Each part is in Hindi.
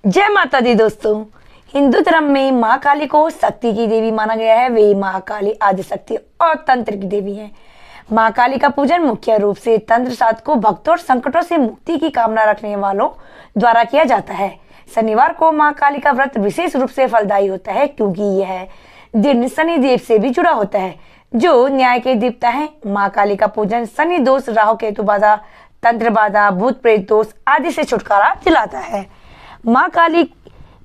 जय माता दी दोस्तों। हिंदू धर्म में माँ काली को शक्ति की देवी माना गया है। वे माँ काली आदि शक्ति और तंत्र की देवी हैं। माँ काली का पूजन मुख्य रूप से तंत्र साधकों, भक्तों और संकटों से मुक्ति की कामना रखने वालों द्वारा किया जाता है। शनिवार को माँ काली का व्रत विशेष रूप से फलदायी होता है क्योंकि यह दिन शनि देव से भी जुड़ा होता है जो न्याय के देवता है। माँ काली का पूजन शनि दोष, राहु केतु बाधा, तंत्र बाधा, भूत प्रेत दोष आदि से छुटकारा दिलाता है। माँ काली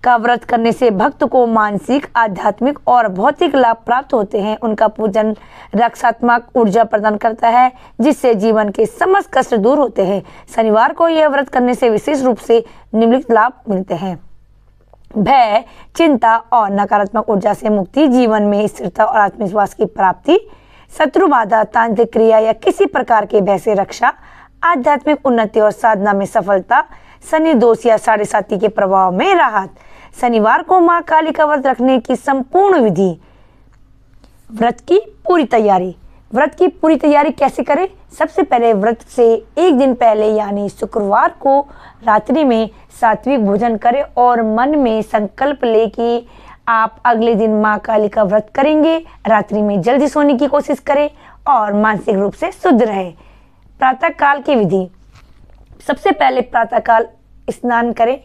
का व्रत करने से भक्त को मानसिक, आध्यात्मिक और भौतिक लाभ प्राप्त होते हैं। उनका पूजन रक्षात्मक ऊर्जा प्रदान करता है जिससे जीवन के समस्त कष्ट दूर होते हैं। शनिवार को यह व्रत करने से विशेष रूप से निम्नलिखित लाभ मिलते हैं: भय, चिंता और नकारात्मक ऊर्जा से मुक्ति, जीवन में स्थिरता और आत्मविश्वास की प्राप्ति, शत्रु बाधा, तांत्रिक क्रिया या किसी प्रकार के भय से रक्षा, आध्यात्मिक उन्नति और साधना में सफलता, शनि दोष या साढ़े साती के प्रभाव में राहत। शनिवार को माँ काली का व्रत रखने की संपूर्ण विधि। व्रत की पूरी तैयारी। व्रत की पूरी तैयारी कैसे करें? सबसे पहले व्रत से एक दिन पहले यानी शुक्रवार को रात्रि में सात्विक भोजन करें और मन में संकल्प ले कि आप अगले दिन माँ काली का व्रत करेंगे। रात्रि में जल्दी सोने की कोशिश करें और मानसिक रूप से शुद्ध रहे। प्रातः काल की विधि। सबसे पहले प्रातःकाल स्नान करें,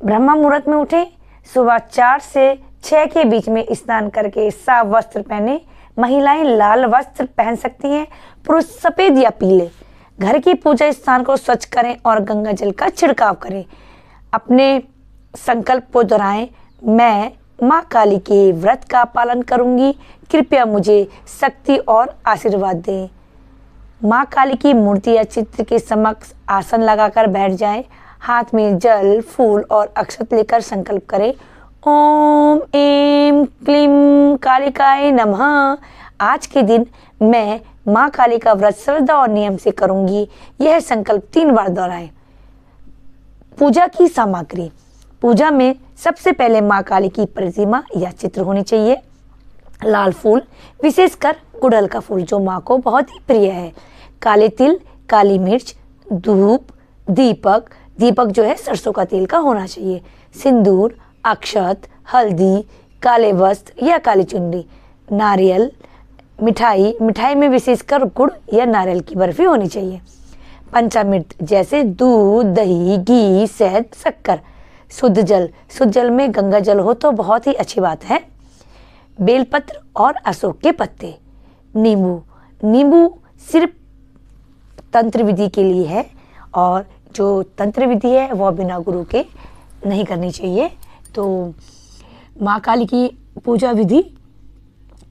ब्रह्म मुहूर्त में उठें। सुबह 4 से 6 के बीच में स्नान करके साफ वस्त्र पहने। महिलाएं लाल वस्त्र पहन सकती हैं, पुरुष सफेद या पीले। घर की पूजा स्थान को स्वच्छ करें और गंगा जल का छिड़काव करें। अपने संकल्प को दोहराएं, मैं माँ काली के व्रत का पालन करूंगी, कृपया मुझे शक्ति और आशीर्वाद दें। माँ काली की मूर्ति या चित्र के समक्ष आसन लगाकर बैठ जाएं। हाथ में जल, फूल और अक्षत लेकर संकल्प करें, ओम ऐं क्लीं कालिकाय नमः। आज के दिन मैं माँ काली का व्रत श्रद्धा और नियम से करूंगी। यह संकल्प 3 बार दोहराएं। पूजा की सामग्री। पूजा में सबसे पहले माँ काली की प्रतिमा या चित्र होनी चाहिए। लाल फूल, विशेषकर गुड़हल का फूल जो माँ को बहुत ही प्रिय है। काले तिल, काली मिर्च, धूप, दीपक जो है सरसों का तेल का होना चाहिए। सिंदूर, अक्षत, हल्दी, काले वस्त्र या काली चुनरी, नारियल, मिठाई में विशेषकर गुड़ या नारियल की बर्फी होनी चाहिए। पंचामृत जैसे दूध, दही, घी, शहद, शक्कर। शुद्ध जल में गंगा जल हो तो बहुत ही अच्छी बात है। बेलपत्र और अशोक के पत्ते। नींबू सिर्फ तंत्र विधि के लिए है और जो तंत्र विधि है वह बिना गुरु के नहीं करनी चाहिए। तो माँ काली की पूजा विधि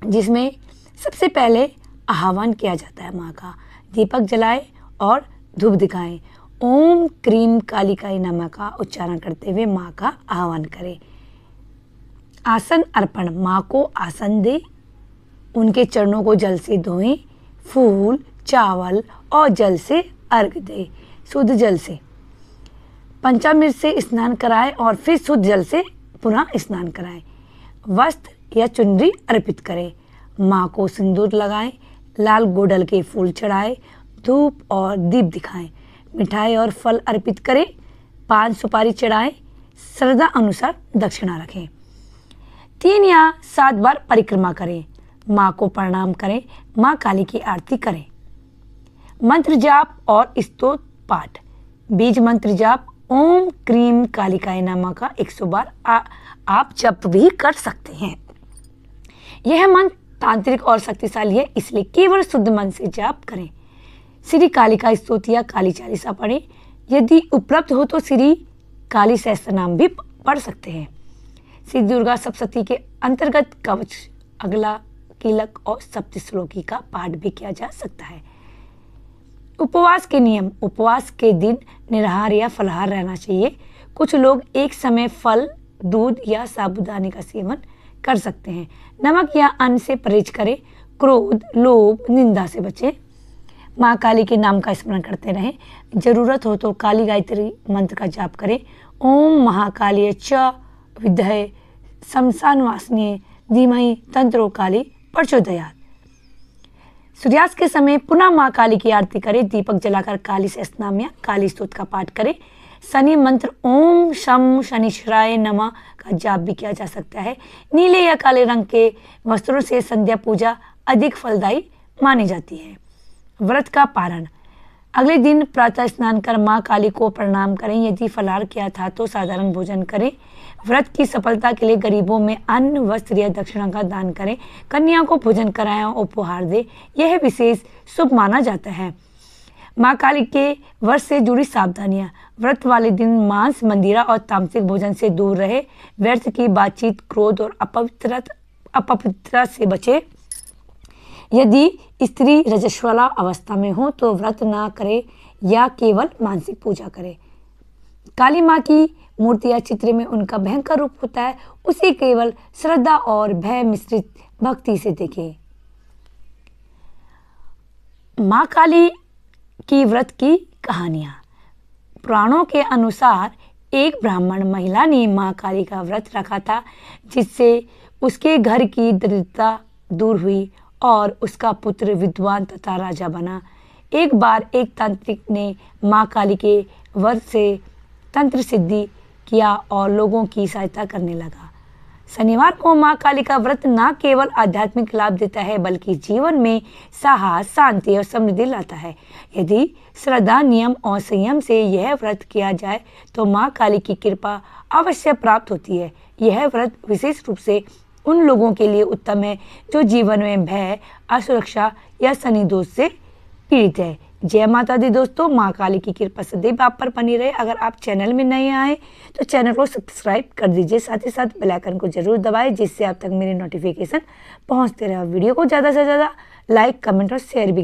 जिसमें सबसे पहले आह्वान किया जाता है माँ का। दीपक जलाएं और धूप दिखाएं। ओम क्रीम कालिकाय नमः का उच्चारण करते हुए माँ का आह्वान करें। आसन अर्पण। माँ को आसन दे, उनके चरणों को जल से धोएं। फूल, चावल और जल से अर्घ दे, शुद्ध जल से। पंचामृत से स्नान कराएं और फिर शुद्ध जल से पुनः स्नान कराएं। वस्त्र या चुनरी अर्पित करें। माँ को सिंदूर लगाएं, लाल गुड़हल के फूल चढ़ाएं, धूप और दीप दिखाएं। मिठाई और फल अर्पित करें, पान सुपारी चढ़ाएं। श्रद्धा अनुसार दक्षिणा रखें। 3 या 7 बार परिक्रमा करें। माँ को प्रणाम करें। माँ काली की आरती करें। मंत्र जाप और स्तोत्र पाठ। बीज मंत्र जाप ओम क्रीम कालिकाय नमः का 100 बार आप जप भी कर सकते हैं। यह मंत्र तांत्रिक और शक्तिशाली है, इसलिए केवल शुद्ध मन से जाप करें। श्री कालिका स्तोत्र या काली चालीसा पढ़ें। यदि उपलब्ध हो तो श्री काली सहस्त्रनाम भी पढ़ सकते हैं। श्री दुर्गा सप्तशती के अंतर्गत कवच, अगला, कीलक और सप्तश्लोकी का पाठ भी किया जा सकता है। उपवास के नियम। उपवास के दिन निराहार या फलाहार रहना चाहिए। कुछ लोग एक समय फल, दूध या साबूदाने का सेवन कर सकते हैं। नमक या अन्न से परहेज करें। क्रोध, लोभ, निंदा से बचें। माँ काली के नाम का स्मरण करते रहें। जरूरत हो तो काली गायत्री मंत्र का जाप करें। ओम महाकाली च विद्महे शमशानवासिनी धीमहि तंत्रो काली प्रचोदयात्। सूर्यास्त के समय पुनः माँ काली की आरती करें। दीपक जलाकर काली सहस्त्रनाम या काली स्तोत्र का पाठ करें। शनि मंत्र ओम शम शनिश्चराय नमः का जाप भी किया जा सकता है। नीले या काले रंग के वस्त्रों से संध्या पूजा अधिक फलदायी मानी जाती है। व्रत का पारण। अगले दिन प्रातः स्नान कर माँ काली को प्रणाम करें। यदि फलाहार किया था तो साधारण भोजन करें। व्रत की सफलता के लिए गरीबों में अन्न, वस्त्र या दक्षिणा का दान करें। कन्या को भोजन कराएं और उपहार दें। यह विशेष शुभ माना जाता है। माँ काली के व्रत से जुड़ी सावधानियां। व्रत वाले दिन मांस, मंदिरा और तामसिक भोजन से दूर रहे। व्यर्थ की बातचीत, क्रोध और अपवित्रता से बचे। यदि स्त्री रजस्वला अवस्था में हो तो व्रत ना करे या केवल मानसिक पूजा करे। काली माँ की मूर्ति या चित्र में उनका भयंकर रूप होता है, उसे केवल श्रद्धा और भय मिश्रित भक्ति से देखें। माँ काली की व्रत की कहानियां। पुराणों के अनुसार एक ब्राह्मण महिला ने माँ काली का व्रत रखा था, जिससे उसके घर की दरिद्रता दूर हुई और उसका पुत्र विद्वान तथा राजा बना। एक बार एक तांत्रिक ने माँ काली के व्रत से तंत्र सिद्धि किया और लोगों की सहायता करने लगा। शनिवार को माँ काली का व्रत न केवल आध्यात्मिक लाभ देता है बल्कि जीवन में साहस, शांति और समृद्धि लाता है। यदि श्रद्धा, नियम और संयम से यह व्रत किया जाए तो माँ काली की कृपा अवश्य प्राप्त होती है। यह व्रत विशेष रूप से उन लोगों के लिए उत्तम है जो जीवन में भय, असुरक्षा या शनि दोष से पीड़ित है। जय माता दी दोस्तों, माँ काली की कृपा सदैव आप पर बनी रहे। अगर आप चैनल में नए आए तो चैनल को सब्सक्राइब कर दीजिए, साथ ही साथ बेल आइकन को जरूर दबाएं जिससे आप तक मेरे नोटिफिकेशन पहुँचते रहे। वीडियो को ज़्यादा से ज़्यादा लाइक, कमेंट और शेयर भी